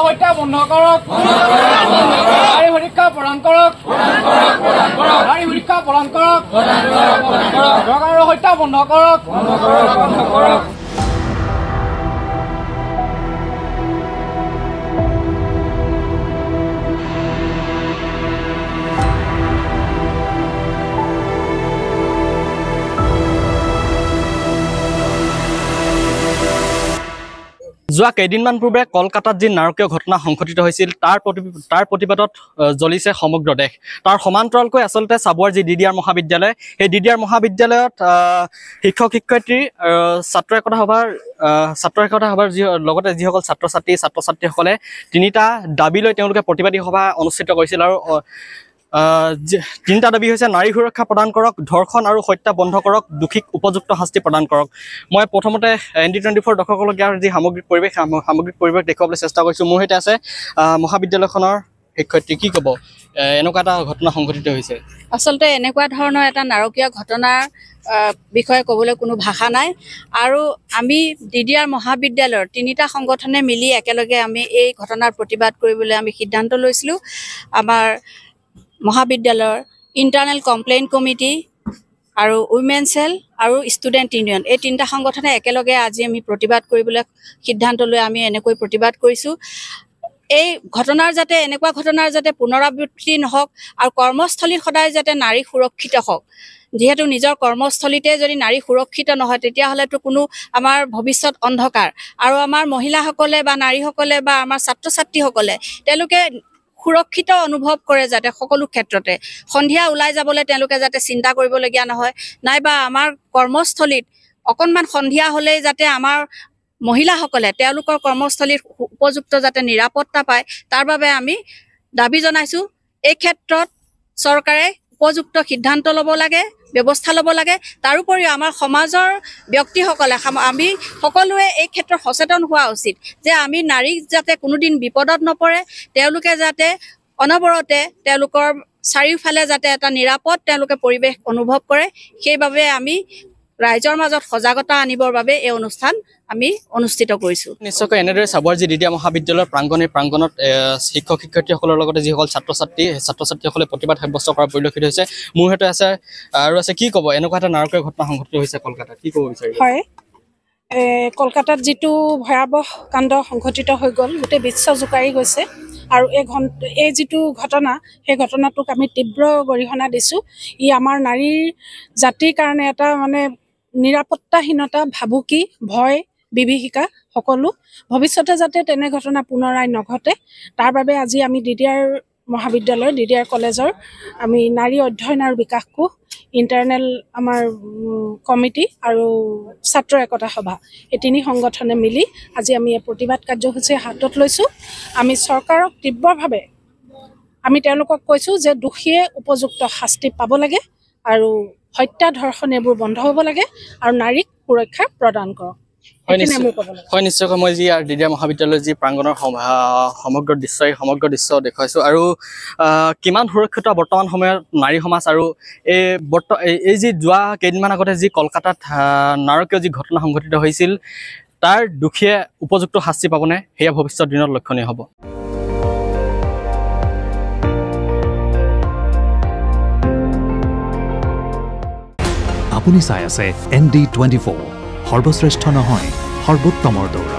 হত্যা বন্ধ কৰক নাৰী সুৰক্ষা প্ৰদান কৰক নাৰী সুৰক্ষা প্ৰদান কৰক চৰকাৰৰ হত্যা বন্ধ কৰক যোৱা কেইদিনমান পূৰ্বে কলকাতাত যি নাৰকীয় ঘটনা সংঘটিত হৈছিল তাৰ প্ৰতিবাদত জ্বলিছে সমগ্ৰ দেশ। তাৰ সমান্তৰালকৈ আচলতে চাবুৱাৰ যি DDR মহাবিদ্যালয়, সেই DDR মহাবিদ্যালয়ত শিক্ষক শিক্ষয়িত্ৰী ছাত্ৰ একতা সভাৰ লগতে যিসকল ছাত্ৰ ছাত্ৰীসকলে তিনিটা দাবী লৈ তেওঁলোকে প্ৰতিবাদী সভা অনুষ্ঠিত কৰিছিল। আৰু তিনিটা দাবী হৈছে নাৰী সুৰক্ষা প্ৰদান কৰক, ধৰ্ষণ আৰু হত্যা বন্ধ কৰক, দোষীক উপযুক্ত শাস্তি প্ৰদান কৰক। মই প্ৰথমতে ND24 দৰ্শকসকলক যি সামগ্ৰিক পৰিৱেশ দেখুৱাবলৈ চেষ্টা কৰিছোঁ। মোৰ সৈতে আছে মহাবিদ্যালয়খনৰ শিক্ষয়িত্ৰী। কি ক'ব এনেকুৱা এটা ঘটনা সংঘটিত হৈছে? আচলতে এনেকুৱা ধৰণৰ এটা নাৰকীয় ঘটনাৰ বিষয়ে ক'বলৈ কোনো ভাষা নাই। আৰু আমি DDR মহাবিদ্যালয়ৰ তিনিটা সংগঠনে মিলি একেলগে আমি এই ঘটনাৰ প্ৰতিবাদ কৰিবলৈ আমি সিদ্ধান্ত লৈছিলোঁ। আমাৰ মহাবিদ্যালয়ৰ ইণ্টাৰনেল কমপ্লেইন কমিটি আৰু উইমেন চেল আৰু ষ্টুডেণ্ট ইউনিয়ন, এই তিনিটা সংগঠনে একেলগে আজি আমি প্ৰতিবাদ কৰিবলৈ সিদ্ধান্ত লৈ আমি এনেকৈ প্ৰতিবাদ কৰিছোঁ। এই এনেকুৱা ঘটনাৰ যাতে পুনৰাবৃত্তি নহওক আৰু কৰ্মস্থলীত সদায় যাতে নাৰী সুৰক্ষিত হওক। যিহেতু নিজৰ কৰ্মস্থলীতে যদি নাৰী সুৰক্ষিত নহয় তেতিয়াহ'লেতো কোনো আমাৰ ভৱিষ্যত অন্ধকাৰ। আৰু আমাৰ মহিলাসকলে বা নাৰীসকলে বা আমাৰ ছাত্ৰ ছাত্ৰীসকলে তেওঁলোকে সুৰক্ষিত অনুভৱ কৰে যাতে সকলো ক্ষেত্ৰতে। সন্ধিয়া ওলাই যাবলৈ তেওঁলোকে যাতে চিন্তা কৰিবলগীয়া নহয়, নাইবা আমাৰ কৰ্মস্থলীত অকণমান সন্ধিয়া হ'লেই যাতে আমাৰ মহিলাসকলে তেওঁলোকৰ কৰ্মস্থলীত উপযুক্ত যাতে নিৰাপত্তা পায়, তাৰ বাবে আমি দাবী জনাইছোঁ। এই ক্ষেত্ৰত চৰকাৰে উপযুক্ত সিদ্ধান্ত ল'ব লাগে, ব্যৱস্থা ল'ব লাগে। তাৰোপৰিও আমাৰ সমাজৰ ব্যক্তিসকলে আমি সকলোৱে এই ক্ষেত্ৰত সচেতন হোৱা উচিত যে আমি নাৰীক যাতে কোনোদিন বিপদত নপৰে, তেওঁলোকে যাতে অনবৰতে তেওঁলোকৰ চাৰিওফালে যাতে এটা নিৰাপদ তেওঁলোকে পৰিৱেশ অনুভৱ কৰে। সেইবাবে আমি ৰাইজৰ মাজত সজাগতা আনিবৰ বাবে এই অনুষ্ঠান আমি অনুষ্ঠিত কৰিছোঁ। নিশ্চয়কৈ এনেদৰে চাবুৱাৰ যি DDR মহাবিদ্যালয়ৰ প্ৰাংগণত শিক্ষক শিক্ষয়িত্ৰীসকলৰ লগতে যিসকল ছাত্ৰ ছাত্ৰীসকলে প্ৰতিবাদ সাব্যস্ত কৰা পৰিলক্ষিত হৈছে। মোৰ সৈতে আছে কি ক'ব এনেকুৱা এটা নাৰকীয় ঘটনা সংঘটিত হৈছে কলকাতাত, কি ক'ব বিচাৰিব? হয়, কলকাতাত যিটো ভয়াৱহ কাণ্ড সংঘটিত হৈ গ'ল গোটেই বিশ্ব জোকাৰি গৈছে। আৰু এই যিটো ঘটনা, সেই ঘটনাটোক আমি তীব্ৰ গৰিহণা দিছোঁ। ই আমাৰ নাৰীৰ জাতিৰ কাৰণে এটা নিৰাপত্তাহীনতা, ভাবুকি, ভয়, বিভীষিকা সকলো। ভৱিষ্যতে যাতে তেনে ঘটনা পুনৰাই নঘটে তাৰ বাবে আজি আমি DDR মহাবিদ্যালয়, DDR কলেজৰ আমি নাৰী অধ্যয়ন আৰু বিকাশ কোষ, ইণ্টাৰনেল আমাৰ কমিটি আৰু ছাত্ৰ একতা সভা, এই তিনি সংগঠনে মিলি আজি আমি এই প্ৰতিবাদ কাৰ্যসূচী হাতত লৈছোঁ। আমি চৰকাৰক তীব্ৰভাৱে আমি তেওঁলোকক কৈছোঁ যে দোষীয়ে উপযুক্ত শাস্তি পাব লাগে আৰু হত্যা ধৰ্ষণ এইবোৰ বন্ধ হ'ব লাগে আৰু নাৰীক সুৰক্ষা প্ৰদান কৰক। হয়, নিশ্চয়কৈ মই যি DDR মহাবিদ্যালয়ৰ যি প্ৰাংগণৰ সমগ্ৰ দৃশ্য দেখুৱাইছোঁ। আৰু কিমান সুৰক্ষিত বৰ্তমান সময়ত নাৰী সমাজ, আৰু এই যি যোৱা কেইদিনমান আগতে যি কলকাতাত নাৰকীয় যি ঘটনা সংঘটিত হৈছিল তাৰ দোষীয়ে উপযুক্ত শাস্তি পাবনে, সেয়া ভৱিষ্যত দিনত লক্ষণীয় হ'ব। আপুনি চাই আছে ND24, সৰ্বশ্ৰেষ্ঠ নহয় সৰ্বোত্তমৰ দৌৰ।